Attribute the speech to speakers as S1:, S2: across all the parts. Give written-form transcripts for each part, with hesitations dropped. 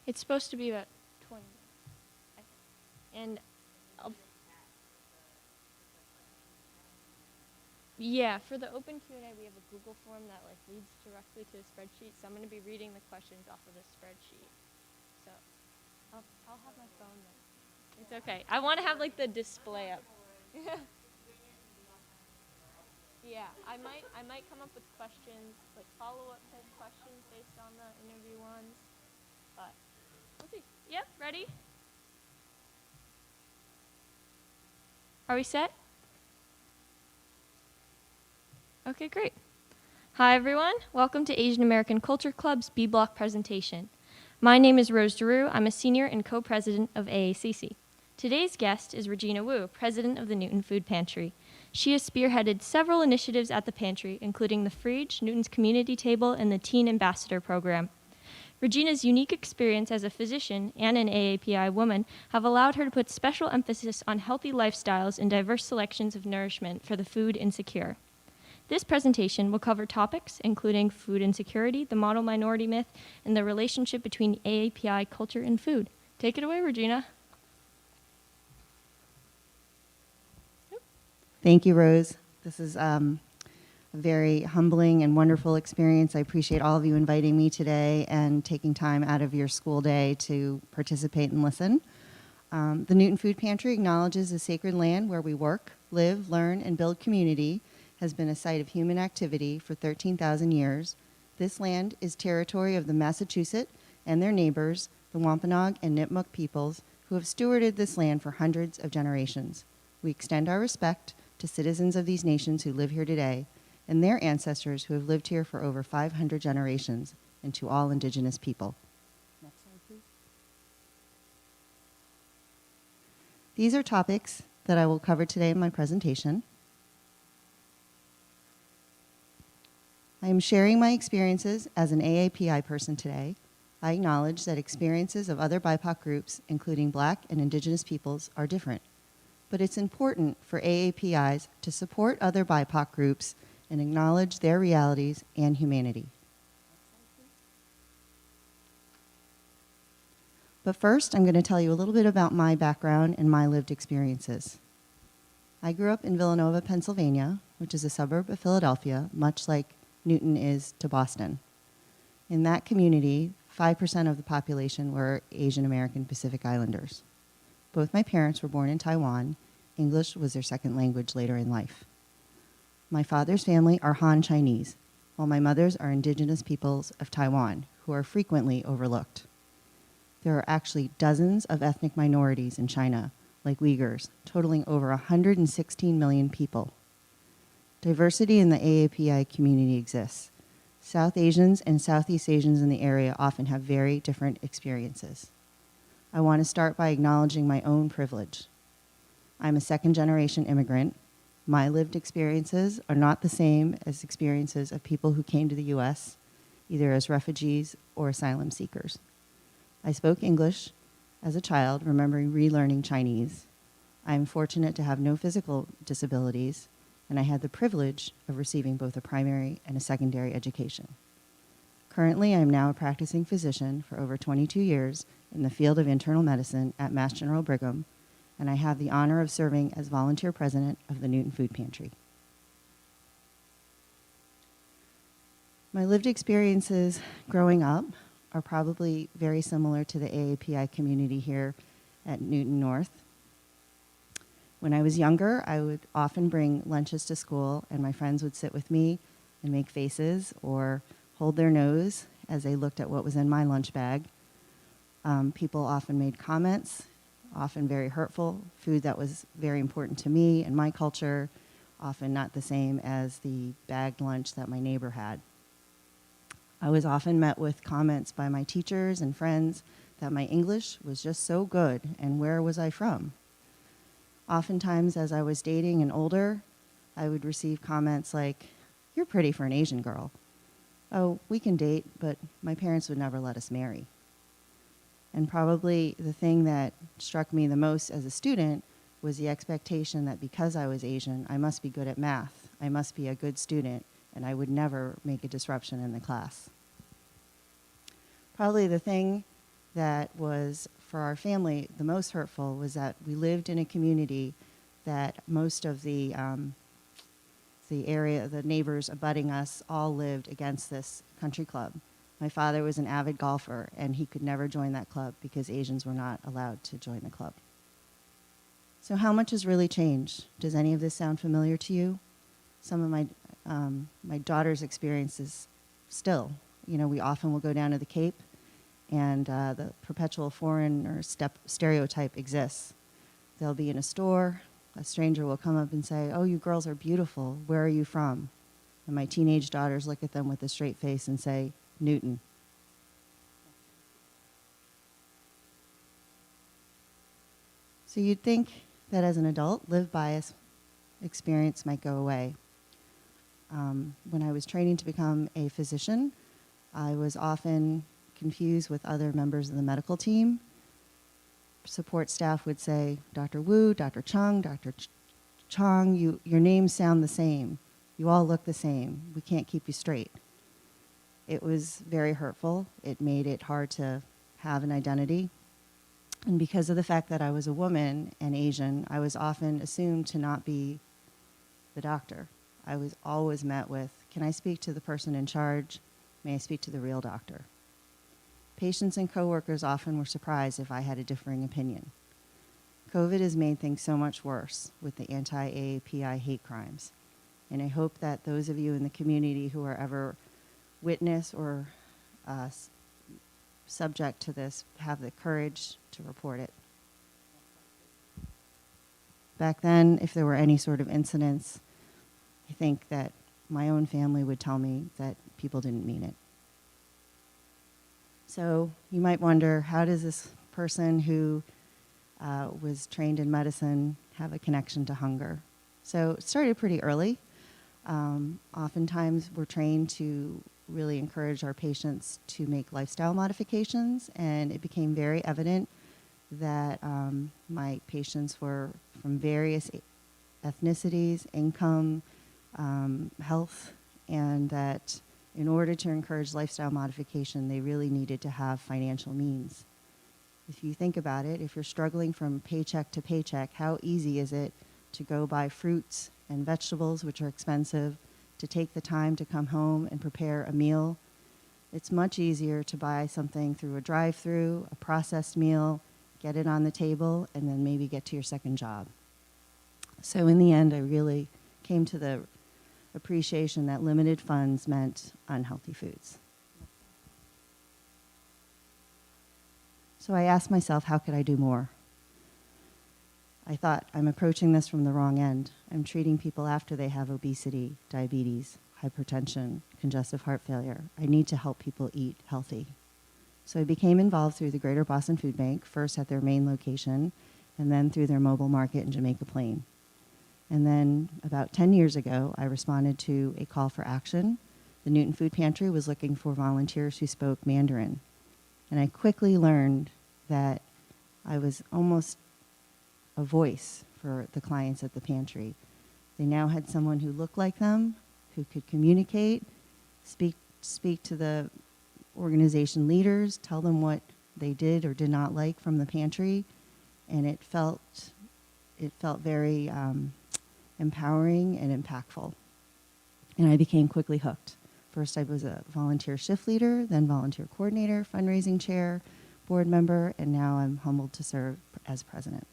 S1: It's supposed to be about 20 minutes, I think. And yeah, for the open Q&A, we have a Google form that like leads directly to a spreadsheet. So I'm going to be reading the questions off of the spreadsheet. So I'll have my phone then. It's okay. I want to have like the display up. Yeah, I might come up with questions, like follow-up type questions based on the interview ones. But we'll see. Yep, ready? Are we set? Okay, great. Hi, everyone. Welcome to Asian American Culture Club's B-Block presentation. My name is Rose Giroux. I'm a senior and co-president of AACC. Today's guest is Regina Wu, president of the Newton Food Pantry. She has spearheaded several initiatives at the pantry, including the Fridge, Newton's Community Table, and the Teen Ambassador Program. Regina's unique experience as a physician and an AAPI woman have allowed her to put special emphasis on healthy lifestyles and diverse selections of nourishment for the food insecure. This presentation will cover topics including food insecurity, the model minority myth, and the relationship between AAPI culture and food. Take it away, Regina.
S2: Thank you, Rose. This is a very humbling and wonderful experience. I appreciate all of you inviting me today and taking time out of your school day to participate and listen. The Newton Food Pantry acknowledges the sacred land where we work, live, learn, and build community has been a site of human activity for 13,000 years. This land is territory of the Massachusetts and their neighbors, the Wampanoag and Nipmuc peoples, who have stewarded this land for hundreds of generations. We extend our respect to citizens of these nations who live here today and their ancestors who have lived here for over 500 generations, and to all Indigenous people. Next slide, please. These are topics that I will cover today in my presentation. I am sharing my experiences as an AAPI person today. I acknowledge that experiences of other BIPOC groups, including Black and Indigenous peoples, are different. But it's important for AAPIs to support other BIPOC groups and acknowledge their realities and humanity. But first, I'm going to tell you a little bit about my background and my lived experiences. I grew up in Villanova, Pennsylvania, which is a suburb of Philadelphia, much like Newton is to Boston. In that community, 5% of the population were Asian American Pacific Islanders. Both my parents were born in Taiwan. English was their second language later in life. My father's family are Han Chinese, while my mother's are indigenous peoples of Taiwan, who are frequently overlooked. There are actually dozens of ethnic minorities in China, like Uyghurs, totaling over 116 million people. Diversity in the AAPI community exists. South Asians and Southeast Asians in the area often have very different experiences. I want to start by acknowledging my own privilege. I'm a second-generation immigrant. My lived experiences are not the same as experiences of people who came to the U.S., either as refugees or asylum seekers. I spoke English as a child, remembering relearning Chinese. I am fortunate to have no physical disabilities, and I had the privilege of receiving both a primary and a secondary education. Currently, I am now a practicing physician for over 22 years in the field of internal medicine at Mass General Brigham, and I have the honor of serving as volunteer president of the Newton Food Pantry. My lived experiences growing up are probably very similar to the AAPI community here at Newton North. When I was younger, I would often bring lunches to school, and my friends would sit with me and make faces or hold their nose as they looked at what was in my lunch bag. People often made comments, often very hurtful, food that was very important to me and my culture, often not the same as the bagged lunch that my neighbor had. I was often met with comments by my teachers and friends that my English was just so good, and where was I from? Oftentimes, as I was dating and older, I would receive comments like, "You're pretty for an Asian girl." "Oh, we can date, but my parents would never let us marry." And probably the thing that struck me the most as a student was the expectation that because I was Asian, I must be good at math, I must be a good student, and I would never make a disruption in the class. Probably the thing that was, for our family, the most hurtful was that we lived in a community that most of the area, the neighbors abutting us, all lived against this country club. My father was an avid golfer, and he could never join that club because Asians were not allowed to join the club. So how much has really changed? Does any of this sound familiar to you? Some of my daughter's experiences still. You know, we often will go down to the Cape, and the perpetual foreigner stereotype exists. They'll be in a store, a stranger will come up and say, "Oh, you girls are beautiful. Where are you from?" And my teenage daughters look at them with a straight face and say, "Newton." So you'd think that as an adult, live bias experience might go away. When I was training to become a physician, I was often confused with other members of the medical team. Support staff would say, "Dr. Wu, Dr. Chung, Dr. Chong, your names sound the same. You all look the same. We can't keep you straight." It was very hurtful. It made it hard to have an identity. And because of the fact that I was a woman and Asian, I was often assumed to not be the doctor. I was always met with, "Can I speak to the person in charge? May I speak to the real doctor?" Patients and coworkers often were surprised if I had a differing opinion. COVID has made things so much worse with the anti-AAPI hate crimes. And I hope that those of you in the community who are ever witness or subject to this have the courage to report it. Back then, if there were any sort of incidents, I think that my own family would tell me that people didn't mean it. So you might wonder, how does this person who was trained in medicine have a connection to hunger? So it started pretty early. Oftentimes we're trained to really encourage our patients to make lifestyle modifications, and it became very evident that my patients were from various ethnicities, income, health, and that in order to encourage lifestyle modification, they really needed to have financial means. If you think about it, if you're struggling from paycheck to paycheck, how easy is it to go buy fruits and vegetables, which are expensive, to take the time to come home and prepare a meal? It's much easier to buy something through a drive-through, a processed meal, get it on the table, and then maybe get to your second job. So in the end, I really came to the appreciation that limited funds meant unhealthy foods. So I asked myself, how could I do more? I thought, I'm approaching this from the wrong end. I'm treating people after they have obesity, diabetes, hypertension, congestive heart failure. I need to help people eat healthy. So I became involved through the Greater Boston Food Bank, first at their main location, and then through their mobile market in Jamaica Plain. And then about 10 years ago, I responded to a call for action. The Newton Food Pantry was looking for volunteers who spoke Mandarin. And I quickly learned that I was almost a voice for the clients at the pantry. They now had someone who looked like them, who could communicate, speak to the organization leaders, tell them what they did or did not like from the pantry, and it felt very empowering and impactful. And I became quickly hooked. First, I was a volunteer shift leader, then volunteer coordinator, fundraising chair, board member, and now I'm humbled to serve as president.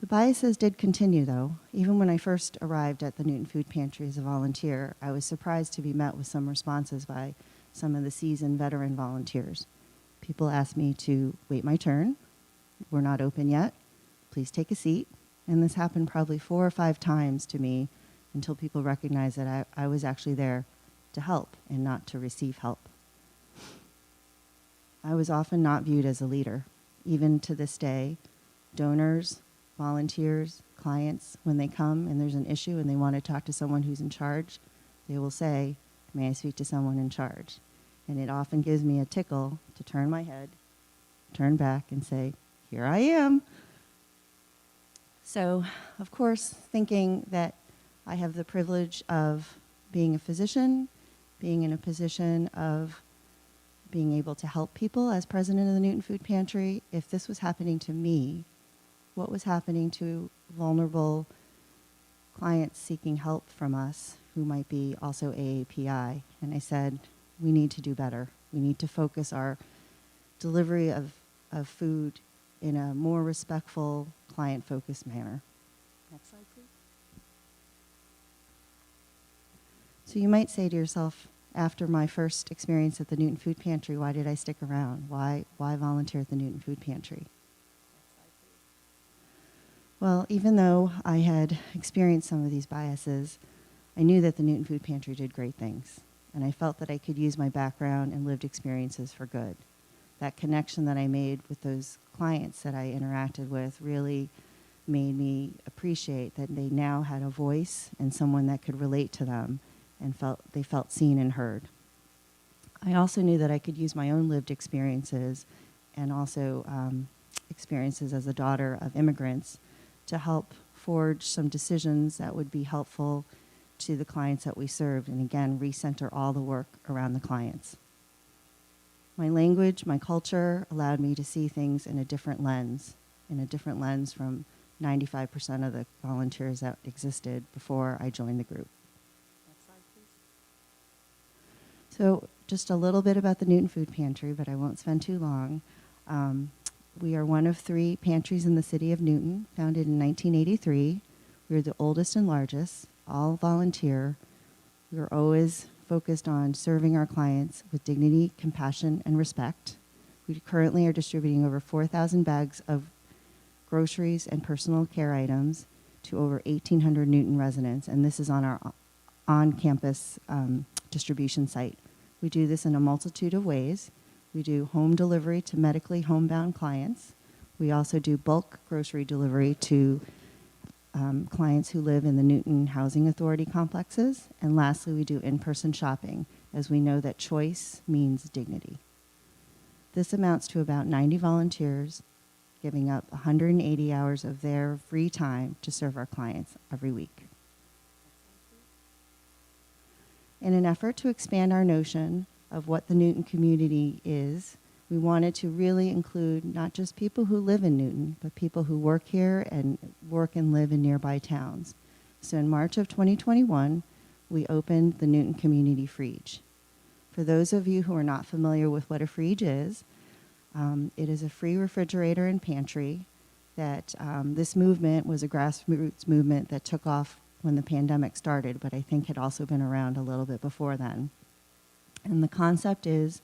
S2: The biases did continue, though. Even when I first arrived at the Newton Food Pantry as a volunteer, I was surprised to be met with some responses by some of the seasoned veteran volunteers. People asked me to wait my turn. We're not open yet. Please take a seat. And this happened probably 4 or 5 times to me until people recognized that I was actually there to help and not to receive help. I was often not viewed as a leader. Even to this day, donors, volunteers, clients, when they come and there's an issue and they want to talk to someone who's in charge, they will say, "May I speak to someone in charge?" And it often gives me a tickle to turn my head, turn back, and say, "Here I am." So, of course, thinking that I have the privilege of being a physician, being in a position of being able to help people as president of the Newton Food Pantry. If this was happening to me, what was happening to vulnerable clients seeking help from us who might be also AAPI? And I said, we need to do better. We need to focus our delivery of food in a more respectful, client-focused manner. Next slide, please. So you might say to yourself, after my first experience at the Newton Food Pantry, why did I stick around? Why volunteer at the Newton Food Pantry? Well, even though I had experienced some of these biases, I knew that the Newton Food Pantry did great things, and I felt that I could use my background and lived experiences for good. That connection that I made with those clients that I interacted with really made me appreciate that they now had a voice and someone that could relate to them, and they felt seen and heard. I also knew that I could use my own lived experiences and also experiences as a daughter of immigrants to help forge some decisions that would be helpful to the clients that we served, and again, recenter all the work around the clients. My language, my culture allowed me to see things in a different lens from 95% of the volunteers that existed before I joined the group. Next slide, please. So just a little bit about the Newton Food Pantry, but I won't spend too long. We are one of 3 pantries in the city of Newton, founded in 1983. We're the oldest and largest, all volunteer. We're always focused on serving our clients with dignity, compassion, and respect. We currently are distributing over 4,000 bags of groceries and personal care items to over 1,800 Newton residents, and this is on our on-campus distribution site. We do this in a multitude of ways. We do home delivery to medically homebound clients. We also do bulk grocery delivery to clients who live in the Newton Housing Authority complexes. And lastly, we do in-person shopping, as we know that choice means dignity. This amounts to about 90 volunteers giving up 180 hours of their free time to serve our clients every week. In an effort to expand our notion of what the Newton community is, we wanted to really include not just people who live in Newton, but people who work here and work and live in nearby towns. So in March of 2021, we opened the Newton Community Fridge. For those of you who are not familiar with what a fridge is, it is a free refrigerator and pantry that this movement was a grassroots movement that took off when the pandemic started, but I think had also been around a little bit before then. And the concept is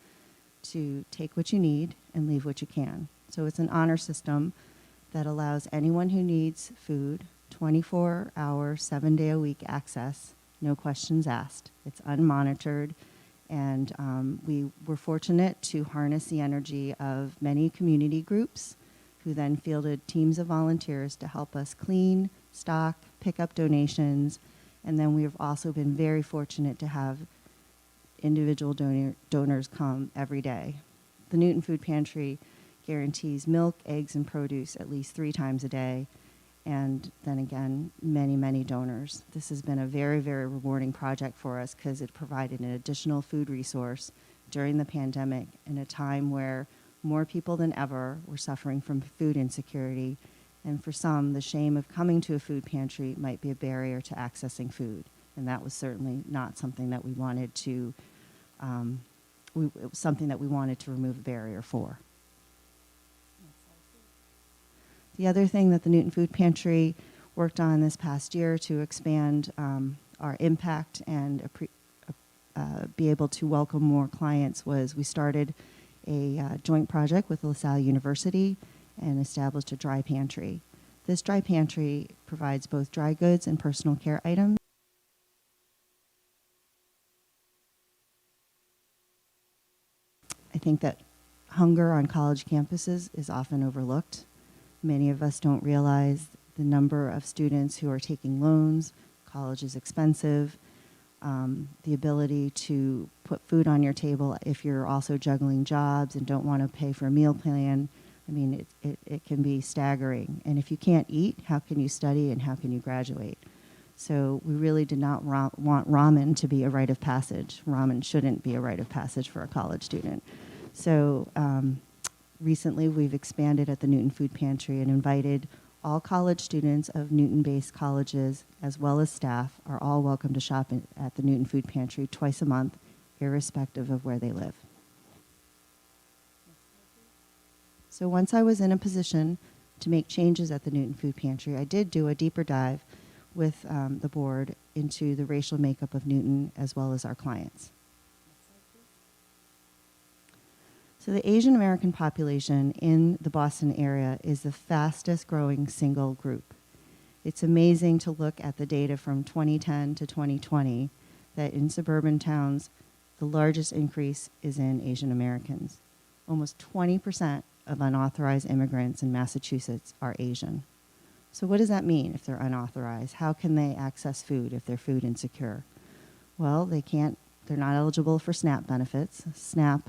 S2: to take what you need and leave what you can. So it's an honor system that allows anyone who needs food 24-hour, 7-day-a-week access, no questions asked. It's unmonitored, and we were fortunate to harness the energy of many community groups who then fielded teams of volunteers to help us clean, stock, pick up donations, and then we have also been very fortunate to have individual donors come every day. The Newton Food Pantry guarantees milk, eggs, and produce at least 3 times a day, and then again, many, many donors. This has been a very, very rewarding project for us because it provided an additional food resource during the pandemic in a time where more people than ever were suffering from food insecurity, and for some, the shame of coming to a food pantry might be a barrier to accessing food. And that was certainly not something that we wanted to, it was something that we wanted to remove a barrier for. The other thing that the Newton Food Pantry worked on this past year to expand our impact and be able to welcome more clients was we started a joint project with LaSalle University and established a dry pantry. This dry pantry provides both dry goods and personal care items. I think that hunger on college campuses is often overlooked. Many of us don't realize the number of students who are taking loans. College is expensive. The ability to put food on your table if you're also juggling jobs and don't want to pay for a meal plan, I mean, it can be staggering. And if you can't eat, how can you study and how can you graduate? So we really did not want ramen to be a rite of passage. Ramen shouldn't be a rite of passage for a college student. So recently we've expanded at the Newton Food Pantry and invited all college students of Newton-based colleges, as well as staff, are all welcome to shop at the Newton Food Pantry twice a month, irrespective of where they live. So once I was in a position to make changes at the Newton Food Pantry, I did do a deeper dive with the board into the racial makeup of Newton as well as our clients. So the Asian American population in the Boston area is the fastest growing single group. It's amazing to look at the data from 2010 to 2020 that in suburban towns, the largest increase is in Asian Americans. Almost 20% of unauthorized immigrants in Massachusetts are Asian. So what does that mean if they're unauthorized? How can they access food if they're food insecure? Well, they're not eligible for SNAP benefits. SNAP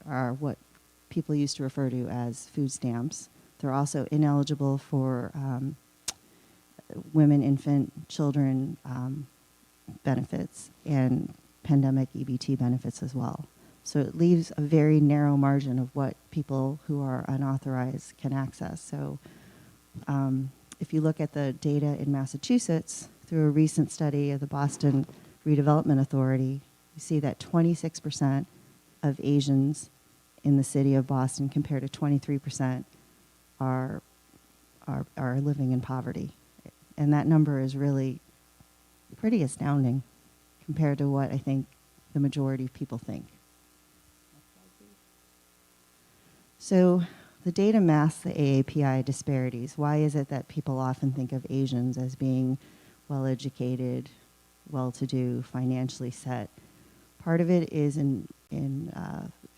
S2: are what people used to refer to as food stamps. They're also ineligible for women, infant, children benefits and pandemic EBT benefits as well. So it leaves a very narrow margin of what people who are unauthorized can access. So if you look at the data in Massachusetts, through a recent study of the Boston Redevelopment Authority, you see that 26% of Asians in the city of Boston, compared to 23%, are living in poverty. And that number is really pretty astounding compared to what I think the majority of people think. So the data masks the AAPI disparities. Why is it that people often think of Asians as being well-educated, well-to-do, financially set? Part of it is in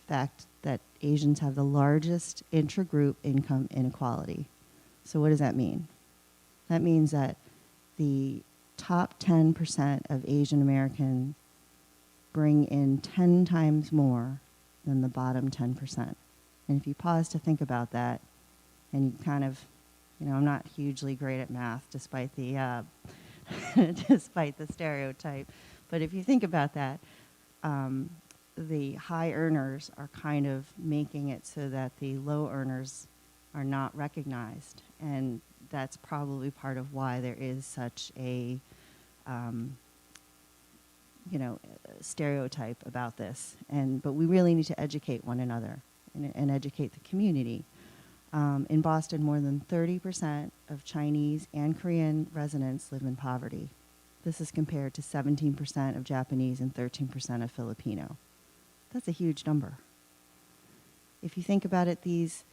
S2: fact that Asians have the largest intra-group income inequality. So what does that mean? That means that the top 10% of Asian Americans bring in 10 times more than the bottom 10%. And if you pause to think about that, and you kind of, I'm not hugely great at math, despite the despite the stereotype, but if you think about that, the high earners are kind of making it so that the low earners are not recognized, and that's probably part of why there is such a stereotype about this. But we really need to educate one another and educate the community. In Boston, more than 30% of Chinese and Korean residents live in poverty. This is compared to 17% of Japanese and 13% of Filipino. That's a huge number. If you think about it, these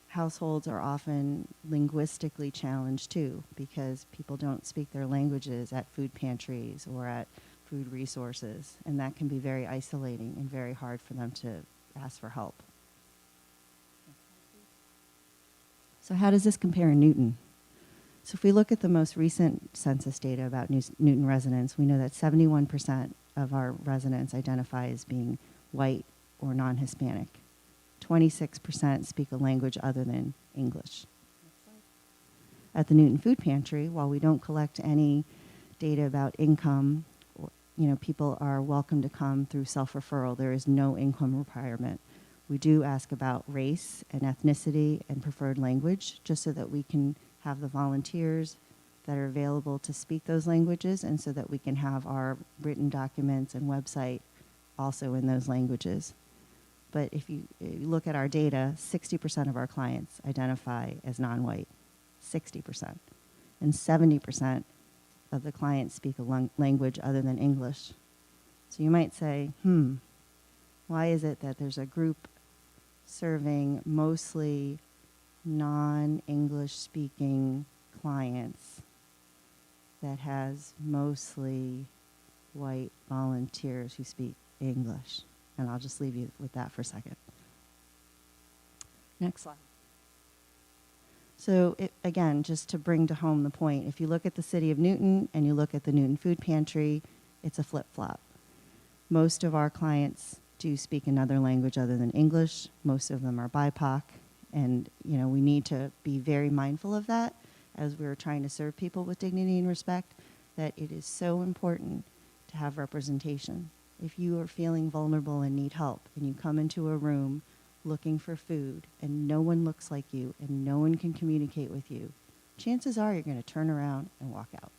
S2: households are often linguistically challenged too, because people don't speak their languages at food pantries or at food resources, and that can be very isolating and very hard for them to ask for help. So how does this compare in Newton? So if we look at the most recent census data about Newton residents, we know that 71% of our residents identify as being white or non-Hispanic. 26% speak a language other than English. At the Newton Food Pantry, while we don't collect any data about income, people are welcome to come through self-referral. There is no income requirement. We do ask about race and ethnicity and preferred language, just so that we can have the volunteers that are available to speak those languages, and so that we can have our written documents and website also in those languages. But if you look at our data, 60% of our clients identify as non-white, 60%. And 70% of the clients speak a language other than English. So you might say, why is it that there's a group serving mostly non-English speaking clients that has mostly white volunteers who speak English? And I'll just leave you with that for a second. Next slide. So again, just to bring to home the point, if you look at the city of Newton and you look at the Newton Food Pantry, it's a flip-flop. Most of our clients do speak another language other than English. Most of them are BIPOC. And we need to be very mindful of that as we're trying to serve people with dignity and respect, that it is so important to have representation. If you are feeling vulnerable and need help, and you come into a room looking for food, and no one looks like you, and no one can communicate with you, chances are you're going to turn around and walk out.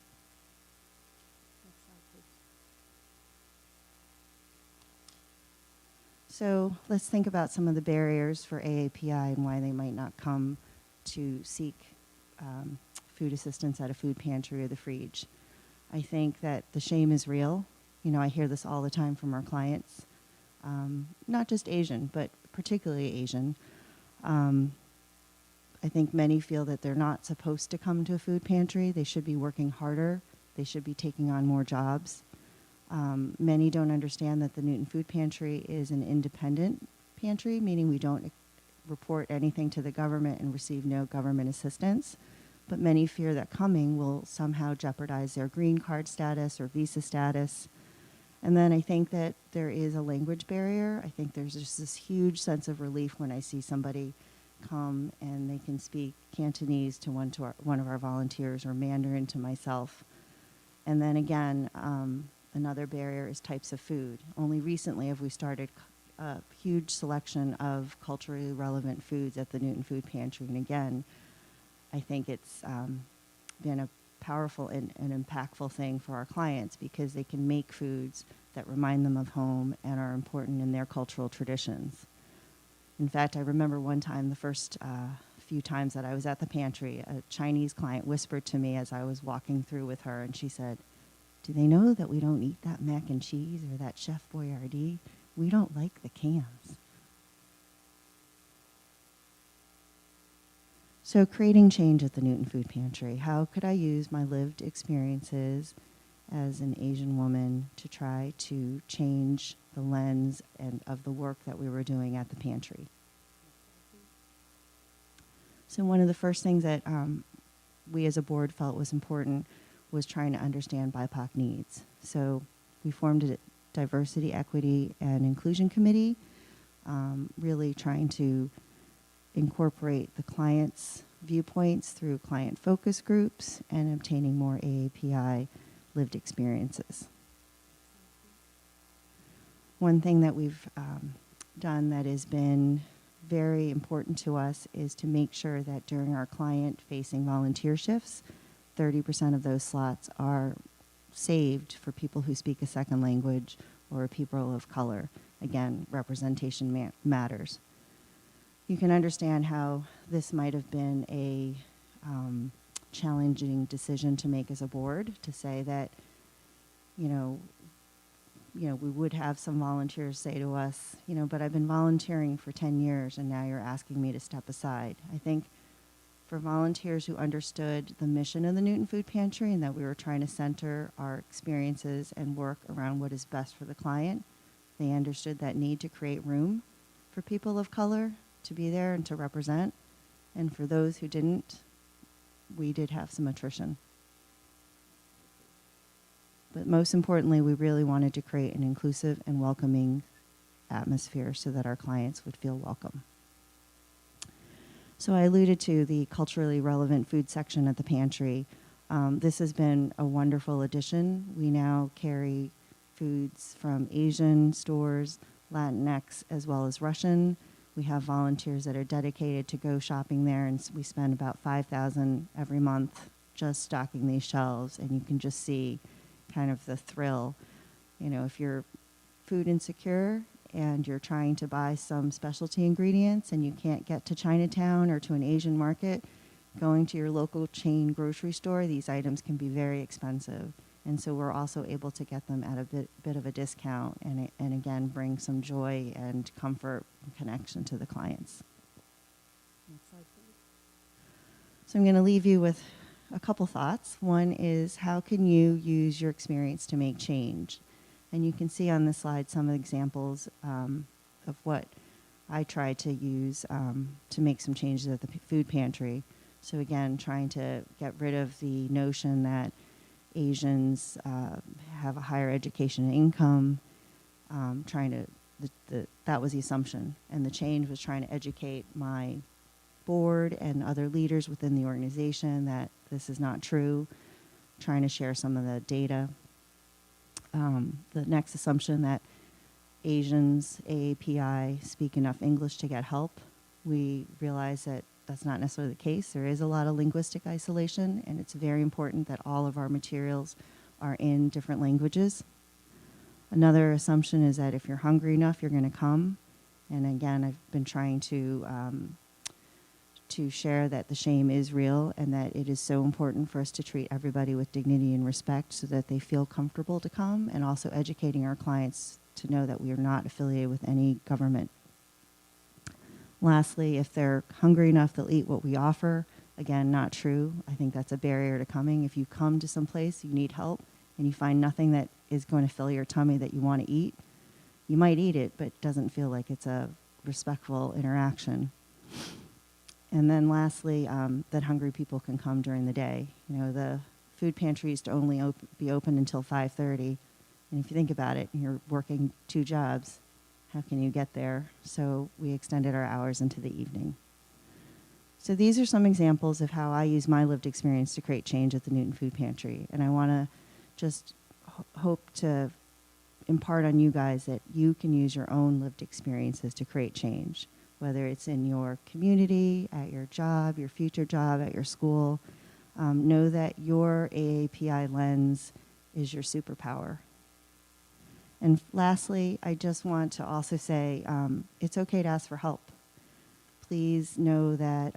S2: So let's think about some of the barriers for AAPI and why they might not come to seek food assistance at a food pantry or the fridge. I think that the shame is real. You know, I hear this all the time from our clients, not just Asian, but particularly Asian. I think many feel that they're not supposed to come to a food pantry. They should be working harder. They should be taking on more jobs. Many don't understand that the Newton Food Pantry is an independent pantry, meaning we don't report anything to the government and receive no government assistance. But many fear that coming will somehow jeopardize their green card status or visa status. And then I think that there is a language barrier. I think there's just this huge sense of relief when I see somebody come and they can speak Cantonese to one of our volunteers or Mandarin to myself. And then again, another barrier is types of food. Only recently have we started a huge selection of culturally relevant foods at the Newton Food Pantry. And again, I think it's been a powerful and impactful thing for our clients because they can make foods that remind them of home and are important in their cultural traditions. In fact, I remember one time, the first few times that I was at the pantry, a Chinese client whispered to me as I was walking through with her, and she said, "Do they know that we don't eat that mac and cheese or that Chef Boyardee? We don't like the cans." So creating change at the Newton Food Pantry. How could I use my lived experiences as an Asian woman to try to change the lens and of the work that we were doing at the pantry? So one of the first things that we as a board felt was important was trying to understand BIPOC needs. So we formed a diversity, equity, and inclusion committee, really trying to incorporate the client's viewpoints through client focus groups and obtaining more AAPI lived experiences. One thing that we've done that has been very important to us is to make sure that during our client-facing volunteer shifts, 30% of those slots are saved for people who speak a second language or people of color. Again, representation matters. You can understand how this might have been a challenging decision to make as a board, to say that, you know, we would have some volunteers say to us, but I've been volunteering for 10 years and now you're asking me to step aside. I think for volunteers who understood the mission of the Newton Food Pantry and that we were trying to center our experiences and work around what is best for the client, they understood that need to create room for people of color to be there and to represent. And for those who didn't, we did have some attrition. But most importantly, we really wanted to create an inclusive and welcoming atmosphere so that our clients would feel welcome. So I alluded to the culturally relevant food section at the pantry. This has been a wonderful addition. We now carry foods from Asian stores, Latinx, as well as Russian. We have volunteers that are dedicated to go shopping there, and we spend about $5,000 every month just stocking these shelves, and you can just see kind of the thrill. If you're food insecure and you're trying to buy some specialty ingredients and you can't get to Chinatown or to an Asian market, going to your local chain grocery store, these items can be very expensive. And so we're also able to get them at a bit of a discount and again, bring some joy and comfort and connection to the clients. Next slide, please. So I'm going to leave you with a couple thoughts. One is, how can you use your experience to make change? And you can see on this slide some examples of what I try to use to make some changes at the food pantry. So again, trying to get rid of the notion that Asians have a higher education and income, that was the assumption. And the change was trying to educate my board and other leaders within the organization that this is not true, trying to share some of the data. the next assumption that Asians, AAPI, speak enough English to get help. We realize that that's not necessarily the case. There is a lot of linguistic isolation, and it's very important that all of our materials are in different languages. Another assumption is that if you're hungry enough, you're going to come. And again, I've been trying to share that the shame is real and that it is so important for us to treat everybody with dignity and respect so that they feel comfortable to come, and also educating our clients to know that we are not affiliated with any government. Lastly, if they're hungry enough, they'll eat what we offer. Again, not true. I think that's a barrier to coming. If you come to some place, you need help, and you find nothing that is going to fill your tummy that you want to eat, you might eat it, but it doesn't feel like it's a respectful interaction. And then lastly, that hungry people can come during the day. You know, the food pantry used to only be open until 5:30. And if you think about it, you're working 2 jobs. How can you get there? So we extended our hours into the evening. So these are some examples of how I use my lived experience to create change at the Newton Food Pantry. And I want to just hope to impart on you guys that you can use your own lived experiences to create change, whether it's in your community, at your job, your future job, at your school. Know that your AAPI lens is your superpower. And lastly, I just want to also say it's okay to ask for help. Please know that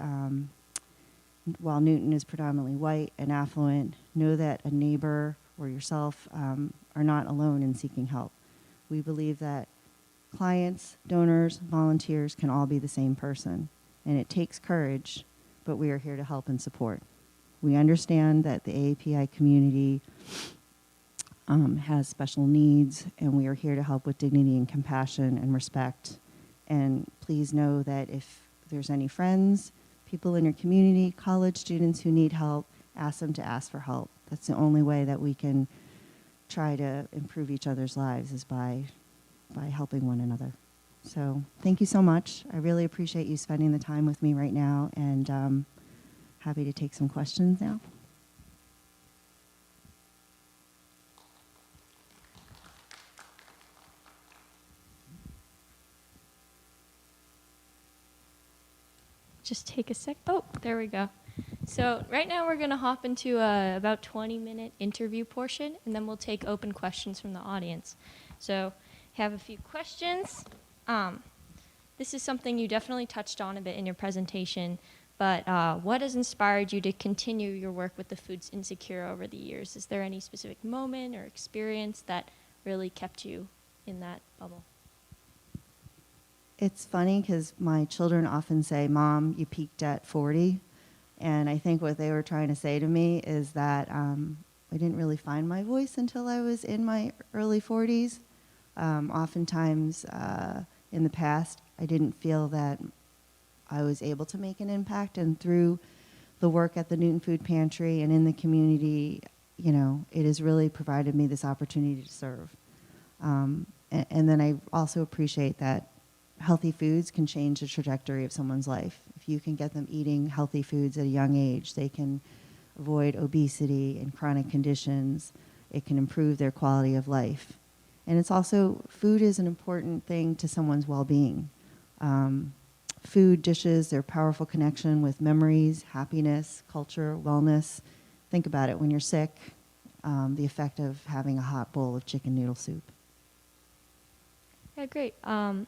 S2: while Newton is predominantly white and affluent, know that a neighbor or yourself are not alone in seeking help. We believe that clients, donors, volunteers can all be the same person. And it takes courage, but we are here to help and support. We understand that the AAPI community has special needs, and we are here to help with dignity and compassion and respect. And please know that if there's any friends, people in your community, college students who need help, ask them to ask for help. That's the only way that we can try to improve each other's lives, is by helping one another. So thank you so much. I really appreciate you spending the time with me right now, and happy to take some questions now.
S1: Just take a sec. Oh, there we go. So right now we're going to hop into about 20-minute interview portion, and then we'll take open questions from the audience. So have a few questions. This is something you definitely touched on a bit in your presentation, but what has inspired you to continue your work with the Foods Insecure over the years? Is there any specific moment or experience that really kept you in that bubble?
S2: It's funny because my children often say, "Mom, you peaked at 40." And I think what they were trying to say to me is that I didn't really find my voice until I was in my early 40s. Oftentimes in the past, I didn't feel that I was able to make an impact. And through the work at the Newton Food Pantry and in the community, you know, it has really provided me this opportunity to serve. And then I also appreciate that healthy foods can change the trajectory of someone's life. If you can get them eating healthy foods at a young age, they can avoid obesity and chronic conditions. It can improve their quality of life. And it's also, food is an important thing to someone's well-being. Food dishes, their powerful connection with memories, happiness, culture, wellness. Think about it when you're sick, the effect of having a hot bowl of chicken noodle soup.
S1: Yeah, great.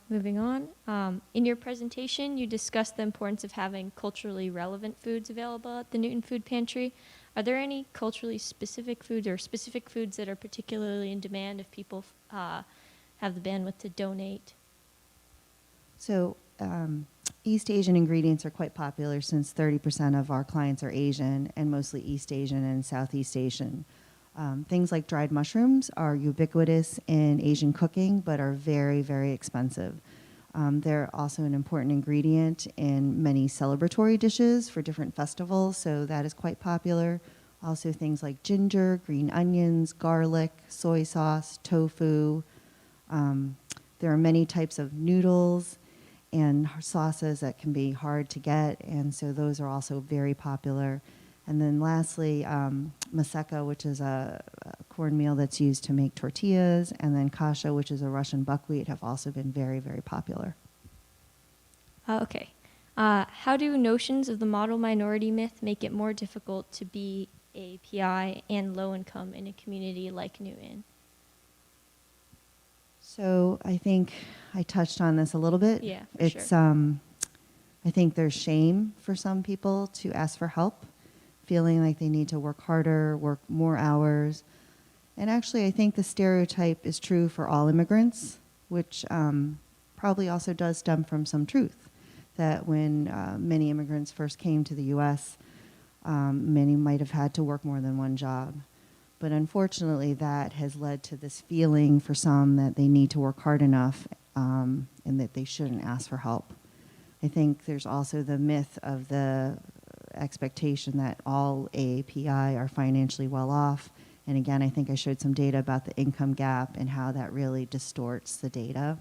S1: Moving on. In your presentation, you discussed the importance of having culturally relevant foods available at the Newton Food Pantry. Are there any culturally specific foods or specific foods that are particularly in demand if people have the bandwidth to donate?
S2: So East Asian ingredients are quite popular since 30% of our clients are Asian, and mostly East Asian and Southeast Asian. Things like dried mushrooms are ubiquitous in Asian cooking, but are very, very expensive. They're also an important ingredient in many celebratory dishes for different festivals, so that is quite popular. Also things like ginger, green onions, garlic, soy sauce, tofu. There are many types of noodles and sauces that can be hard to get, and so those are also very popular. And then lastly, maseka, which is a cornmeal that's used to make tortillas, and then kasha, which is a Russian buckwheat, have also been very, very popular.
S1: Okay. How do notions of the model minority myth make it more difficult to be AAPI and low income in a community like Newton?
S2: So I think I touched on this a little bit.
S1: Yeah, for sure.
S2: I think there's shame for some people to ask for help, feeling like they need to work harder, work more hours. And actually, I think the stereotype is true for all immigrants, which probably also does stem from some truth, that when many immigrants first came to the U.S., many might have had to work more than one job. But unfortunately, that has led to this feeling for some that they need to work hard enough and that they shouldn't ask for help. I think there's also the myth of the expectation that all AAPI are financially well off. And again, I think I showed some data about the income gap and how that really distorts the data.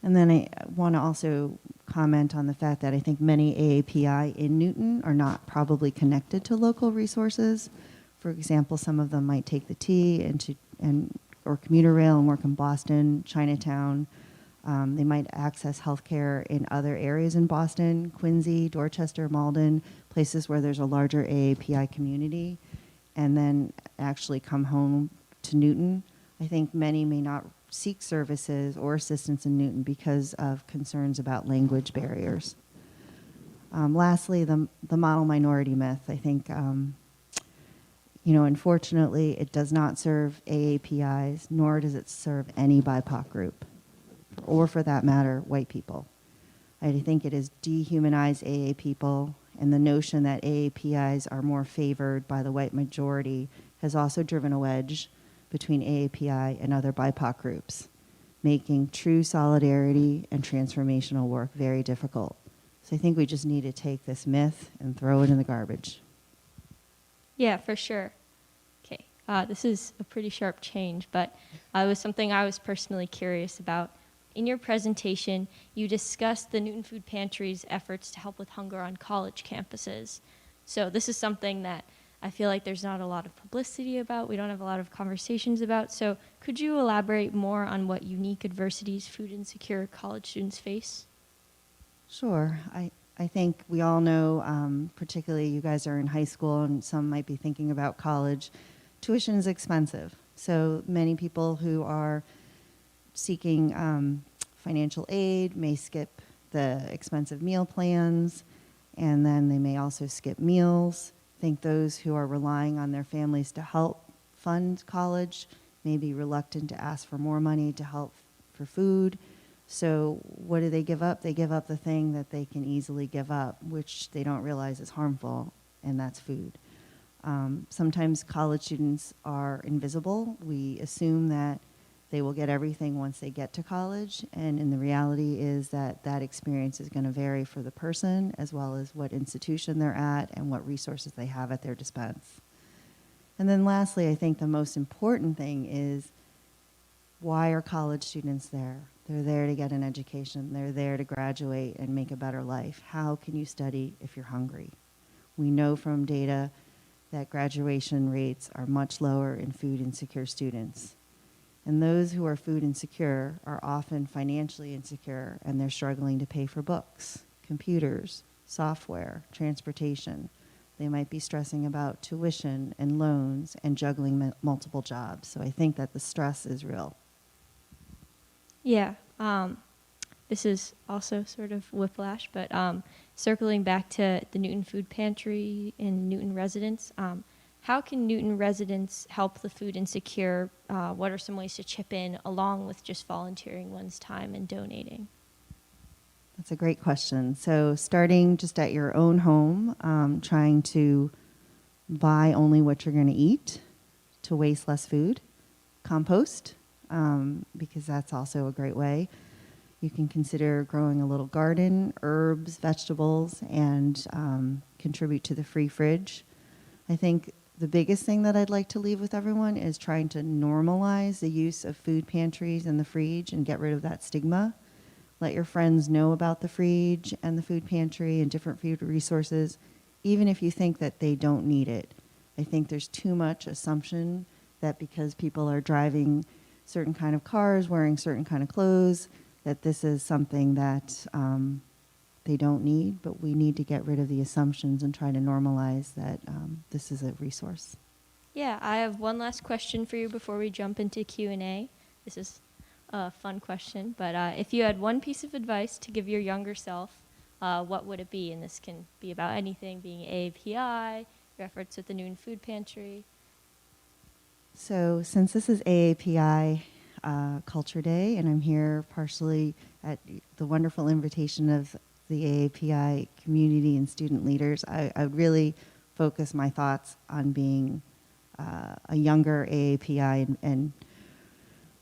S2: And then I want to also comment on the fact that I think many AAPI in Newton are not probably connected to local resources. For example, some of them might take the T or commuter rail and work in Boston, Chinatown. They might access healthcare in other areas in Boston, Quincy, Dorchester, Malden, places where there's a larger AAPI community, and then actually come home to Newton. I think many may not seek services or assistance in Newton because of concerns about language barriers. Lastly, the model minority myth. I think, unfortunately, it does not serve AAPIs, nor does it serve any BIPOC group, or for that matter, white people. I think it has dehumanized AA people, and the notion that AAPIs are more favored by the white majority has also driven a wedge between AAPI and other BIPOC groups, making true solidarity and transformational work very difficult. So I think we just need to take this myth and throw it in the garbage.
S1: Yeah, for sure. Okay, this is a pretty sharp change, but it was something I was personally curious about. In your presentation, you discussed the Newton Food Pantry's efforts to help with hunger on college campuses. So this is something that I feel like there's not a lot of publicity about. We don't have a lot of conversations about. So could you elaborate more on what unique adversities food insecure college students face?
S2: Sure. I think we all know, particularly you guys are in high school and some might be thinking about college, tuition is expensive. So many people who are seeking financial aid may skip the expensive meal plans, and then they may also skip meals. I think those who are relying on their families to help fund college may be reluctant to ask for more money to help for food. So what do they give up? They give up the thing that they can easily give up, which they don't realize is harmful, and that's food. Sometimes college students are invisible. We assume that they will get everything once they get to college, and in the reality is that that experience is going to vary for the person as well as what institution they're at and what resources they have at their dispense. And then lastly, I think the most important thing is, why are college students there? They're there to get an education. They're there to graduate and make a better life. How can you study if you're hungry? We know from data that graduation rates are much lower in food insecure students. And those who are food insecure are often financially insecure, and they're struggling to pay for books, computers, software, transportation. They might be stressing about tuition and loans and juggling multiple jobs. So I think that the stress is real.
S1: Yeah, this is also sort of whiplash, but circling back to the Newton Food Pantry and Newton residents, how can Newton residents help the food insecure? What are some ways to chip in along with just volunteering one's time and donating?
S2: That's a great question. So starting just at your own home, trying to buy only what you're going to eat to waste less food, compost, because that's also a great way. You can consider growing a little garden, herbs, vegetables, and contribute to the free fridge. I think the biggest thing that I'd like to leave with everyone is trying to normalize the use of food pantries and the fridge and get rid of that stigma. Let your friends know about the fridge and the food pantry and different food resources, even if you think that they don't need it. I think there's too much assumption that because people are driving certain kind of cars, wearing certain kind of clothes, that this is something that they don't need, but we need to get rid of the assumptions and try to normalize that this is a resource.
S1: Yeah, I have one last question for you before we jump into Q&A. This is a fun question, but if you had one piece of advice to give your younger self, what would it be? And this can be about anything, being AAPI, your efforts with the Newton Food Pantry.
S2: So since this is AAPI Culture Day, and I'm here partially at the wonderful invitation of the AAPI community and student leaders, I would really focus my thoughts on being a younger AAPI. And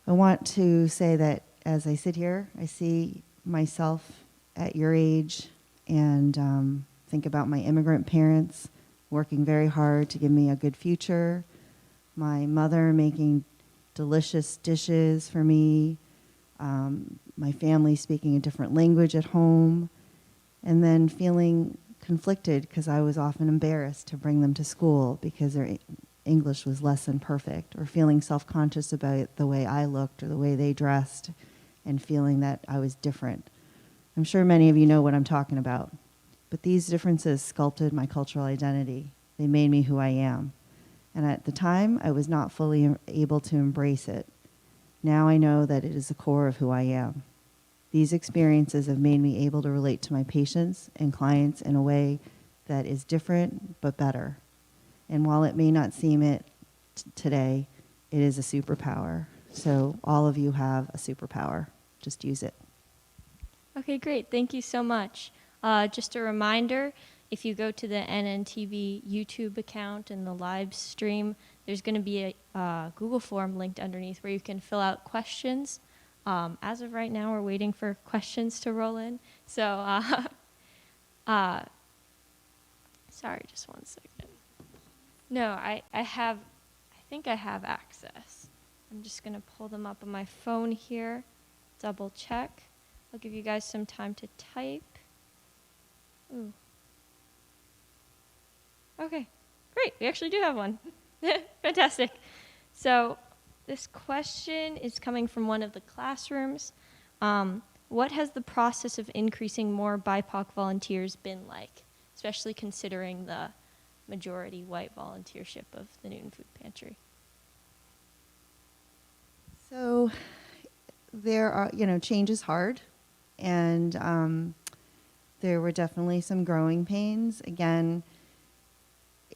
S2: I want to say that as I sit here, I see myself at your age and think about my immigrant parents working very hard to give me a good future, my mother making delicious dishes for me, my family speaking a different language at home, and then feeling conflicted because I was often embarrassed to bring them to school because their English was less than perfect, or feeling self-conscious about the way I looked or the way they dressed and feeling that I was different. I'm sure many of you know what I'm talking about, but these differences sculpted my cultural identity. They made me who I am. And at the time, I was not fully able to embrace it. Now I know that it is the core of who I am. These experiences have made me able to relate to my patients and clients in a way that is different but better. And while it may not seem it today, it is a superpower. So all of you have a superpower. Just use it.
S1: Okay, great. Thank you so much. Just a reminder, if you go to the NNTV YouTube account and the live stream, there's going to be a Google form linked underneath where you can fill out questions. As of right now, we're waiting for questions to roll in. So, sorry, just one second. No, I think I have access. I'm just going to pull them up on my phone here, double check. I'll give you guys some time to type. Ooh. Okay, great. We actually do have one. Fantastic. So this question is coming from one of the classrooms. What has the process of increasing more BIPOC volunteers been like, especially considering the majority white volunteership of the Newton Food Pantry?
S2: So there are, change is hard, and there were definitely some growing pains. Again,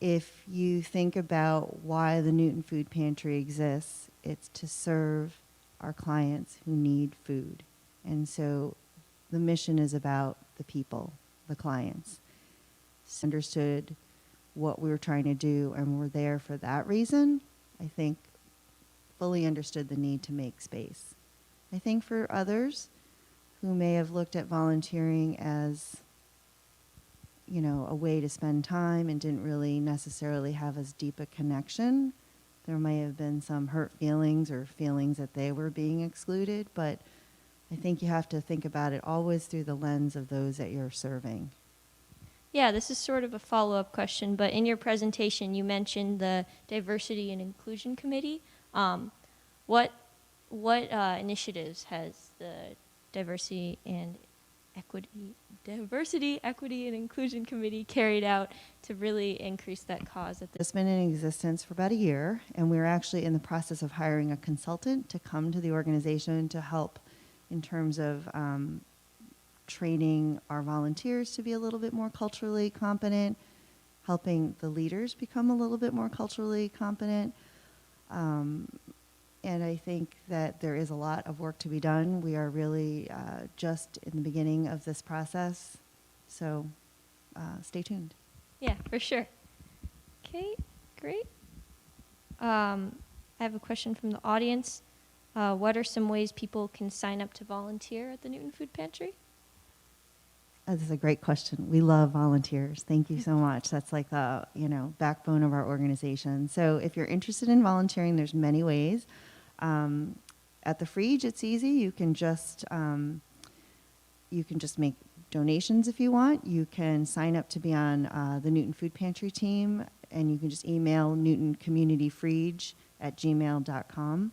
S2: if you think about why the Newton Food Pantry exists, it's to serve our clients who need food. And so the mission is about the people, the clients. Understood what we were trying to do and were there for that reason, I think fully understood the need to make space. I think for others who may have looked at volunteering as, a way to spend time and didn't really necessarily have as deep a connection, there may have been some hurt feelings or feelings that they were being excluded, but I think you have to think about it always through the lens of those that you're serving.
S1: Yeah, this is sort of a follow-up question, but in your presentation, you mentioned the Diversity and Inclusion Committee. What initiatives has the Diversity, Equity, and Inclusion Committee carried out to really increase that cause?
S2: It's been in existence for about a year, and we're actually in the process of hiring a consultant to come to the organization to help in terms of training our volunteers to be a little bit more culturally competent, helping the leaders become a little bit more culturally competent. And I think that there is a lot of work to be done. We are really just in the beginning of this process, so stay tuned.
S1: Yeah, for sure. Okay, great. I have a question from the audience. What are some ways people can sign up to volunteer at the Newton Food Pantry?
S2: This is a great question. We love volunteers. Thank you so much. That's like the backbone of our organization. So if you're interested in volunteering, there's many ways. At the Frege, it's easy. You can just make donations if you want. You can sign up to be on the Newton Food Pantry team. and you can just email newtoncommunityfreege@gmail.com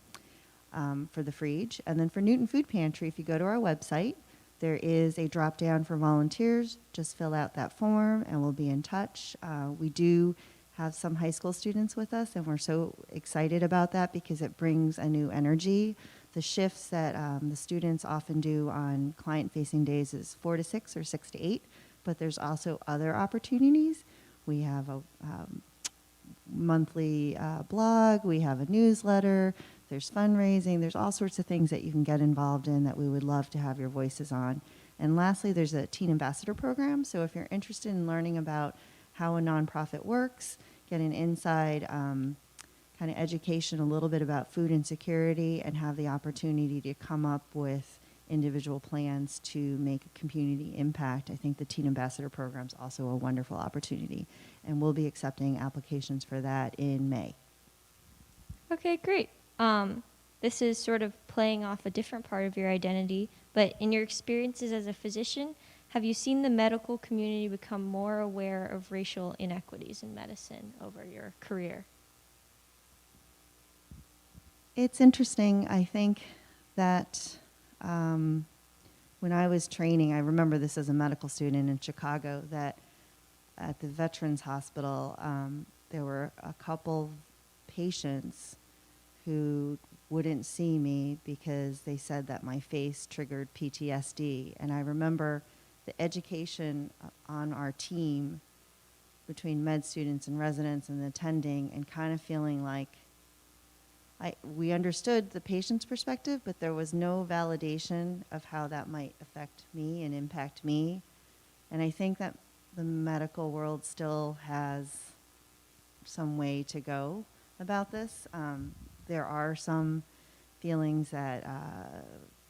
S2: for the Freege. And then for Newton Food Pantry, if you go to our website, there is a drop down for volunteers. Just fill out that form and we'll be in touch. We do have some high school students with us, and we're so excited about that because it brings a new energy. The shifts that the students often do on client-facing days is 4 to 6 or 6 to 8, but there's also other opportunities. We have a monthly blog, we have a newsletter, there's fundraising, there's all sorts of things that you can get involved in that we would love to have your voices on. And lastly, there's a Teen Ambassador program, so if you're interested in learning about how a nonprofit works, get an inside kind of education, a little bit about food insecurity, and have the opportunity to come up with individual plans to make a community impact. I think the Teen Ambassador program is also a wonderful opportunity, and we'll be accepting applications for that in May.
S1: Okay, great. This is sort of playing off a different part of your identity, but in your experiences as a physician, have you seen the medical community become more aware of racial inequities in medicine over your career?
S2: It's interesting. I think that when I was training, I remember this as a medical student in Chicago, that at the Veterans Hospital, there were a couple patients who wouldn't see me because they said that my face triggered PTSD. And I remember the education on our team between med students and residents and attending, and kind of feeling like we understood the patient's perspective, but there was no validation of how that might affect me and impact me. And I think that the medical world still has some way to go about this. There are some feelings that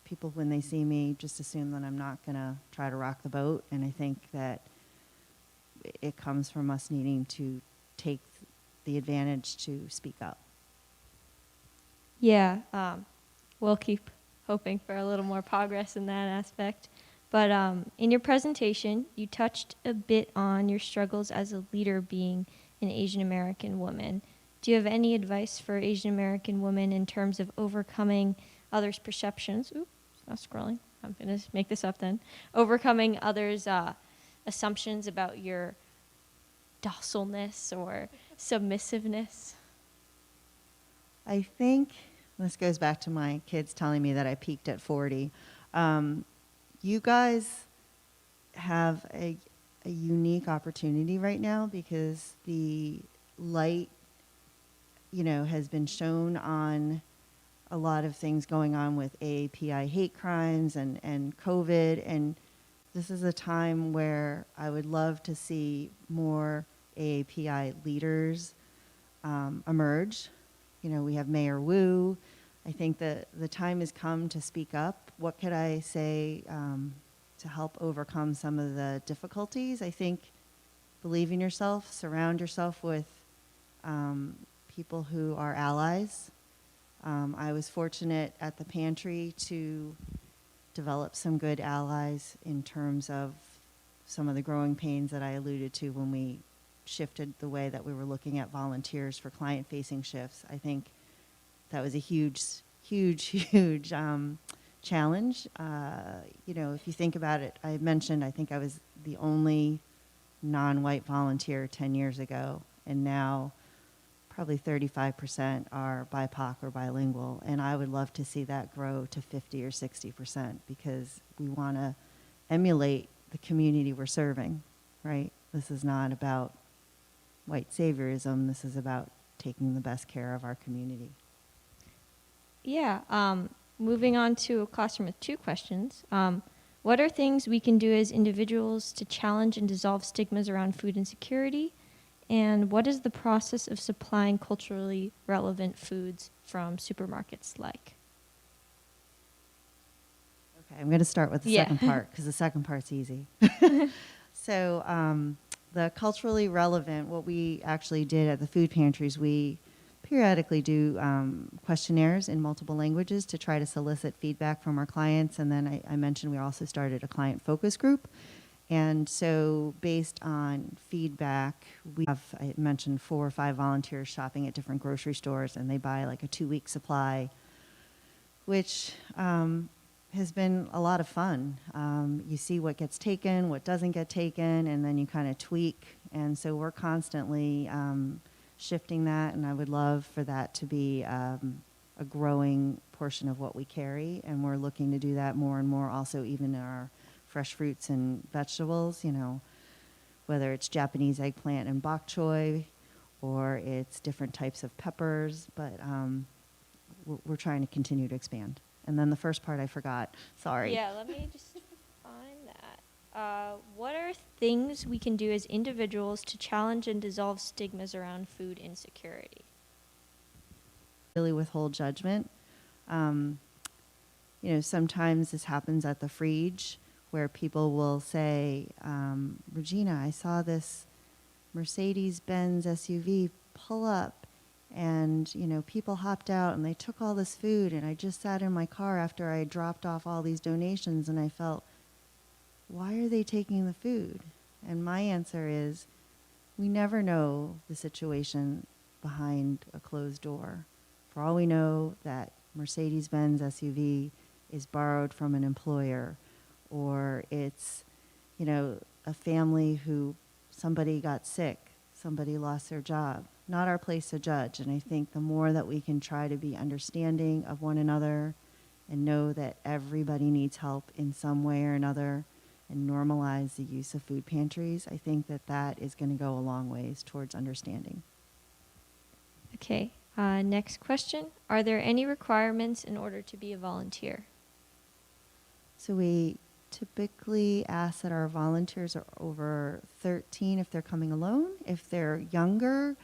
S2: people, when they see me, just assume that I'm not going to try to rock the boat. And I think that it comes from us needing to take the advantage to speak up.
S1: Yeah, we'll keep hoping for a little more progress in that aspect. But in your presentation, you touched a bit on your struggles as a leader being an Asian American woman. Do you have any advice for Asian American women in terms of overcoming others' perceptions? Oops, it's not scrolling. I'm going to make this up then. Overcoming others' assumptions about your docileness or submissiveness?
S2: I think this goes back to my kids telling me that I peaked at 40. You guys have a unique opportunity right now because the light, has been shown on a lot of things going on with AAPI hate crimes and COVID. And this is a time where I would love to see more AAPI leaders emerge. We have Mayor Wu. I think that the time has come to speak up. What could I say to help overcome some of the difficulties? I think believe in yourself, surround yourself with people who are allies. I was fortunate at the Pantry to develop some good allies in terms of some of the growing pains that I alluded to when we shifted the way that we were looking at volunteers for client-facing shifts. I think that was a huge challenge. If you think about it, I mentioned I think I was the only non-white volunteer 10 years ago, and now probably 35% are BIPOC or bilingual, and I would love to see that grow to 50 or 60% because we want to emulate the community we're serving, right? This is not about white saviorism. This is about taking the best care of our community.
S1: Yeah, moving on to a classroom with 2 questions. What are things we can do as individuals to challenge and dissolve stigmas around food insecurity? And what is the process of supplying culturally relevant foods from supermarkets like?
S2: Okay, I'm going to start with the second part because the second part's easy. So the culturally relevant, what we actually did at the food pantries, we periodically do questionnaires in multiple languages to try to solicit feedback from our clients. And then I mentioned we also started a client focus group. And so based on feedback, we have, I mentioned 4 or 5 volunteers shopping at different grocery stores, and they buy like a 2-week supply, which has been a lot of fun. You see what gets taken, what doesn't get taken, and then you kind of tweak. And so we're constantly shifting that, and I would love for that to be a growing portion of what we carry, and we're looking to do that more and more also even in our fresh fruits and vegetables, you know, whether it's Japanese eggplant and bok choy or it's different types of peppers, but we're trying to continue to expand. And then the first part I forgot, sorry.
S1: Yeah, let me just find that. What are things we can do as individuals to challenge and dissolve stigmas around food insecurity?
S2: Really withhold judgment. You know, sometimes this happens at the fridge where people will say, Regina, I saw this Mercedes-Benz SUV pull up, and, you know, people hopped out and they took all this food, and I just sat in my car after I dropped off all these donations, and I felt, why are they taking the food? And my answer is, we never know the situation behind a closed door. For all we know, that Mercedes-Benz SUV is borrowed from an employer, or it's, you know, a family who somebody got sick, somebody lost their job. Not our place to judge. And I think the more that we can try to be understanding of one another and know that everybody needs help in some way or another and normalize the use of food pantries, I think that that is going to go a long ways towards understanding.
S1: Okay, next question. Are there any requirements in order to be a volunteer?
S2: So we typically ask that our volunteers are over 13 if they're coming alone. If they're younger,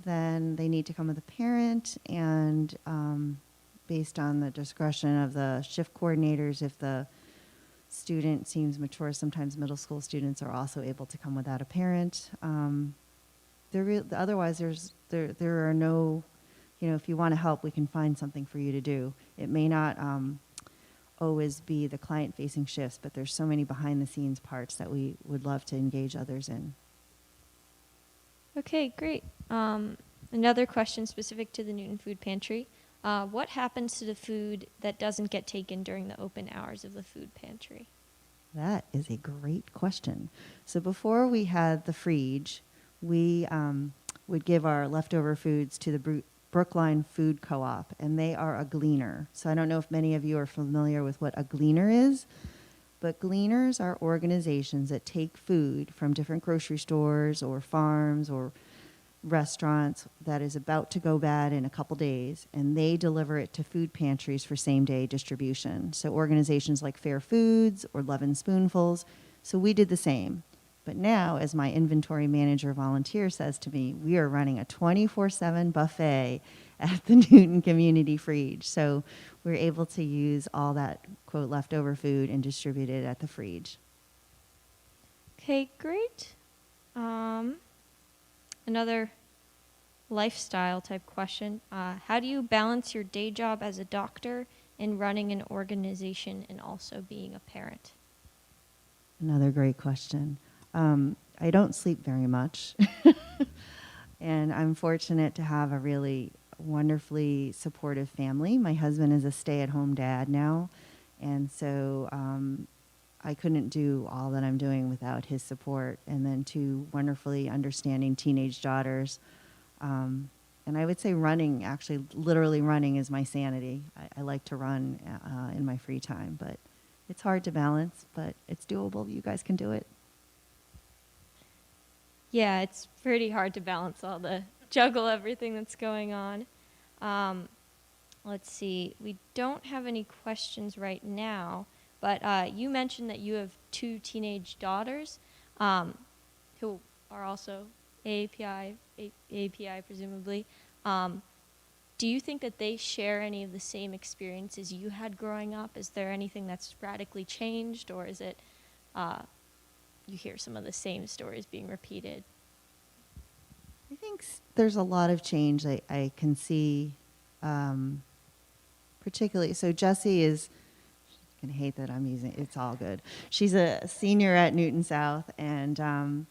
S2: then they need to come with a parent, and based on the discretion of the shift coordinators, if the student seems mature, sometimes middle school students are also able to come without a parent. Otherwise, there are no, you know, if you want to help, we can find something for you to do. It may not always be the client-facing shifts, but there's so many behind-the-scenes parts that we would love to engage others in.
S1: Okay, great. Another question specific to the Newton Food Pantry. What happens to the food that doesn't get taken during the open hours of the food pantry?
S2: That is a great question. So before we had the fridge, we would give our leftover foods to the Brookline Food Co-op, and they are a gleaner. So I don't know if many of you are familiar with what a gleaner is, but gleaners are organizations that take food from different grocery stores or farms or restaurants that is about to go bad in a couple days, and they deliver it to food pantries for same-day distribution. So organizations like Fair Foods or Love and Spoonfuls. So we did the same. But now, as my inventory manager volunteer says to me, we are running a 24/7 buffet at the Newton Community Fridge. So we're able to use all that, quote, leftover food and distribute it at the fridge.
S1: Okay, great. Another lifestyle type question. How do you balance your day job as a doctor and running an organization and also being a parent?
S2: Another great question. I don't sleep very much, and I'm fortunate to have a really wonderfully supportive family. My husband is a stay-at-home dad now, and so I couldn't do all that I'm doing without his support, and then 2 wonderfully understanding teenage daughters. And I would say running, actually literally running, is my sanity. I like to run in my free time, but it's hard to balance, but it's doable. You guys can do it.
S1: Yeah, it's pretty hard to balance juggle everything that's going on. Let's see. We don't have any questions right now, but you mentioned that you have 2 teenage daughters who are also API presumably. Do you think that they share any of the same experiences you had growing up? Is there anything that's radically changed, or is it you hear some of the same stories being repeated?
S2: I think there's a lot of change I can see, particularly. So Jessie is going to hate that I'm using it's all good. She's a senior at Newton South, and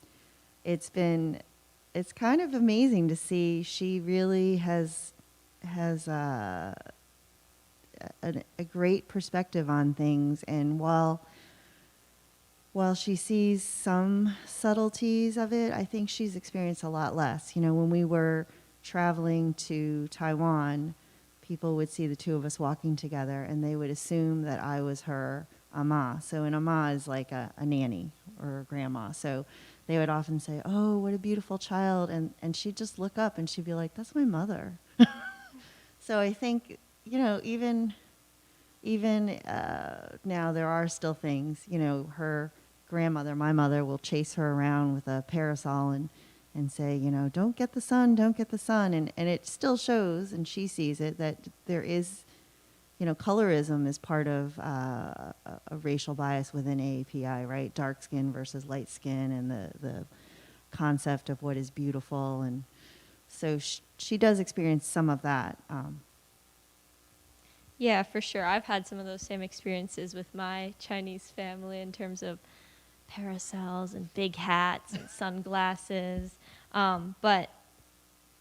S2: it's kind of amazing to see. She really has a great perspective on things, and while she sees some subtleties of it, I think she's experienced a lot less. You know, when we were traveling to Taiwan, people would see the two of us walking together, and they would assume that I was her ama. So an ama is like a nanny or a grandma. So they would often say, "Oh, what a beautiful child," and she'd just look up and she'd be like, "That's my mother." So I think, you know, even now there are still things. You know, her grandmother, my mother, will chase her around with a parasol and say, you know, don't get the sun, don't get the sun. And it still shows, and she sees it, that there is, you know, colorism is part of a racial bias within AAPI, right? Dark skin versus light skin, and the concept of what is beautiful. And so she does experience some of that.
S1: Yeah, for sure. I've had some of those same experiences with my Chinese family in terms of parasols and big hats and sunglasses. But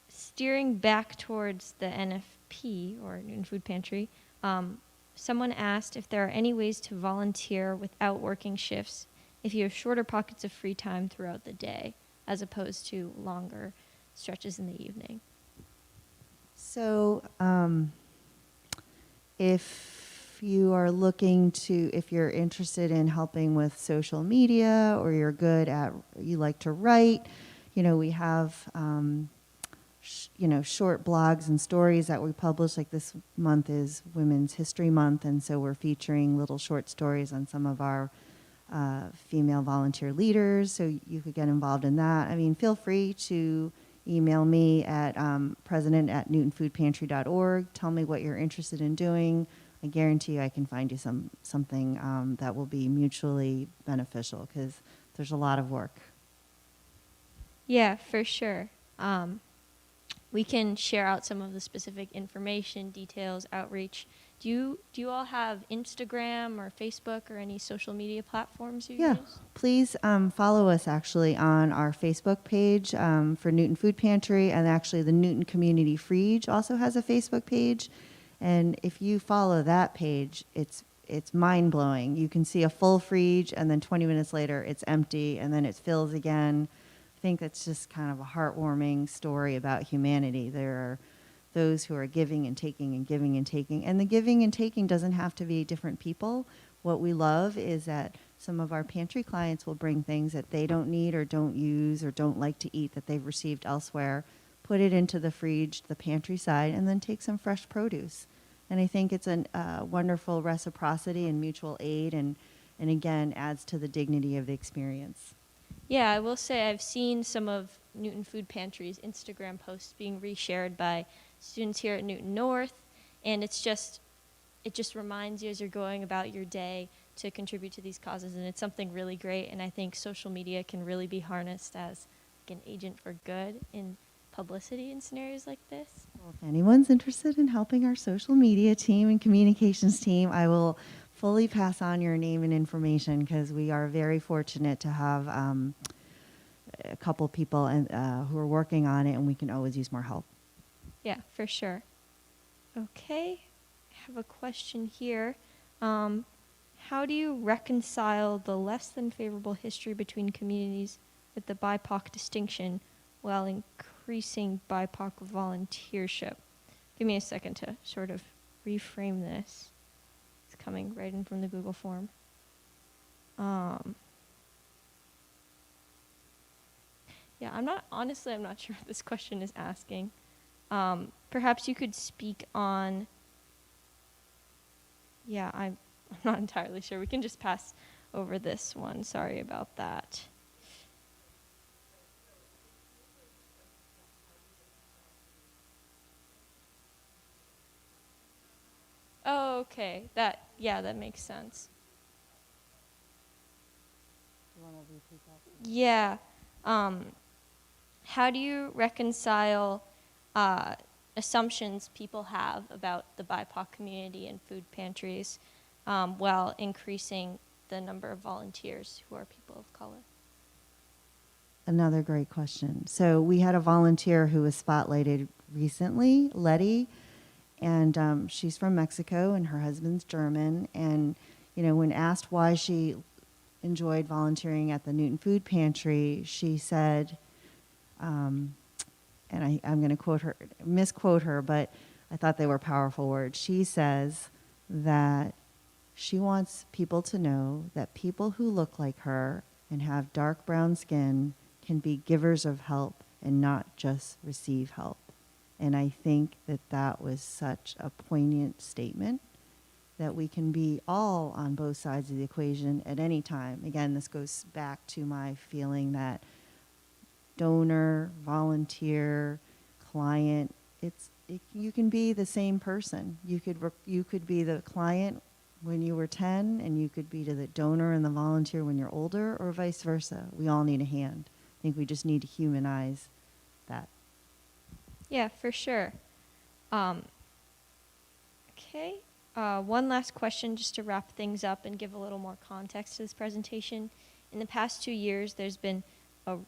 S1: steering back towards the NFP, or Newton Food Pantry, someone asked if there are any ways to volunteer without working shifts if you have shorter pockets of free time throughout the day, as opposed to longer stretches in the evening.
S2: So if you are looking to, if you're interested in helping with social media, or you like to write, you know, we have, you know, short blogs and stories that we publish. Like this month is Women's History Month, and so we're featuring little short stories on some of our female volunteer leaders, so you could get involved in that. I mean, feel free to email me at president@newtonfoodpantry.org. Tell me what you're interested in doing. I guarantee you I can find you something that will be mutually beneficial, because there's a lot of work.
S1: Yeah, for sure. We can share out some of the specific information, details, outreach. Do you all have Instagram or Facebook or any social media platforms you use?
S2: Please follow us actually on our Facebook page for Newton Food Pantry, and actually the Newton Community Fridge also has a Facebook page. And if you follow that page, it's mind-blowing. You can see a full fridge, and then 20 minutes later it's empty, and then it fills again. I think that's just kind of a heartwarming story about humanity. There are those who are giving and taking and giving and taking. And the giving and taking doesn't have to be different people. What we love is that some of our pantry clients will bring things that they don't need or don't use or don't like to eat that they've received elsewhere, put it into the fridge, the pantry side, and then take some fresh produce. And I think it's a wonderful reciprocity and mutual aid, and again, adds to the dignity of the experience.
S1: Yeah, I will say I've seen some of Newton Food Pantry's Instagram posts being reshared by students here at Newton North, and it just reminds you as you're going about your day to contribute to these causes, and it's something really great. And I think social media can really be harnessed as like an agent for good in publicity in scenarios like this.
S2: Well, if anyone's interested in helping our social media team and communications team, I will fully pass on your name and information, because we are very fortunate to have a couple people who are working on it, and we can always use more help.
S1: Yeah, for sure. Okay, I have a question here. How do you reconcile the less than favorable history between communities with the BIPOC distinction while increasing BIPOC volunteership? Give me a second to sort of reframe this. It's coming right in from the Google form. Yeah, I'm not sure what this question is asking. Perhaps you could speak on, yeah, I'm not entirely sure. We can just pass over this one. Sorry about that. Oh, okay. That makes sense.
S2: You want to repeat that?
S1: Yeah. How do you reconcile assumptions people have about the BIPOC community and food pantries while increasing the number of volunteers who are people of color?
S2: Another great question. So we had a volunteer who was spotlighted recently, Letty, and she's from Mexico and her husband's German. And, you know, when asked why she enjoyed volunteering at the Newton Food Pantry, she said, and I'm going to misquote her, but I thought they were powerful words. She says that she wants people to know that people who look like her and have dark brown skin can be givers of help and not just receive help. And I think that that was such a poignant statement, that we can be all on both sides of the equation at any time. Again, this goes back to my feeling that donor, volunteer, client, you can be the same person. You could be the client when you were 10, and you could be to the donor and the volunteer when you're older, or vice versa. We all need a hand. I think we just need to humanize that.
S1: Yeah, for sure. Okay. One last question just to wrap things up and give a little more context to this presentation. In the past 2 years, there's been a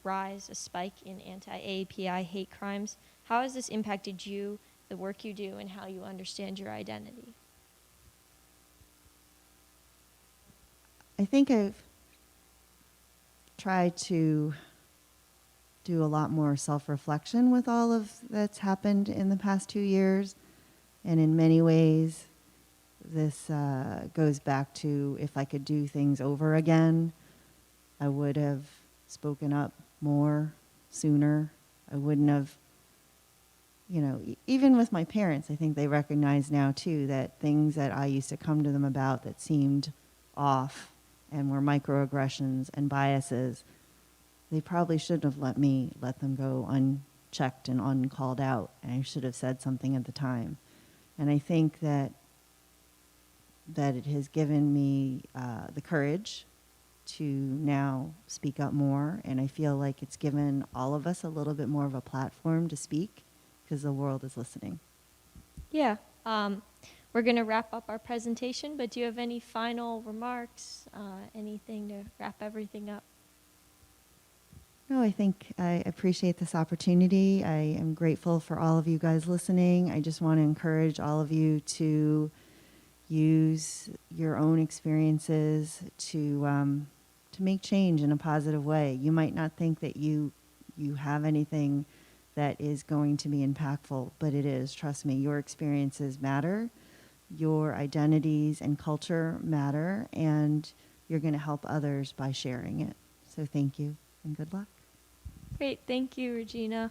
S1: spike in anti-AAPI hate crimes. How has this impacted you, the work you do, and how you understand your identity?
S2: I think I've tried to do a lot more self-reflection with all of that's happened in the past 2 years. And in many ways, this goes back to, if I could do things over again, I would have spoken up more sooner. I wouldn't have, even with my parents, I think they recognize now too that things that I used to come to them about that seemed off and were microaggressions and biases, they probably shouldn't have let them go unchecked and uncalled out. And I should have said something at the time. And I think that it has given me the courage to now speak up more. And I feel like it's given all of us a little bit more of a platform to speak, because the world is listening.
S1: Yeah. We're going to wrap up our presentation, but do you have any final remarks, anything to wrap everything up?
S2: No, I think I appreciate this opportunity. I am grateful for all of you guys listening. I just want to encourage all of you to use your own experiences to make change in a positive way. You might not think that you have anything that is going to be impactful, but it is. Trust me, your experiences matter. Your identities and culture matter, and you're going to help others by sharing it. So thank you, and good luck.
S1: Great. Thank you, Regina.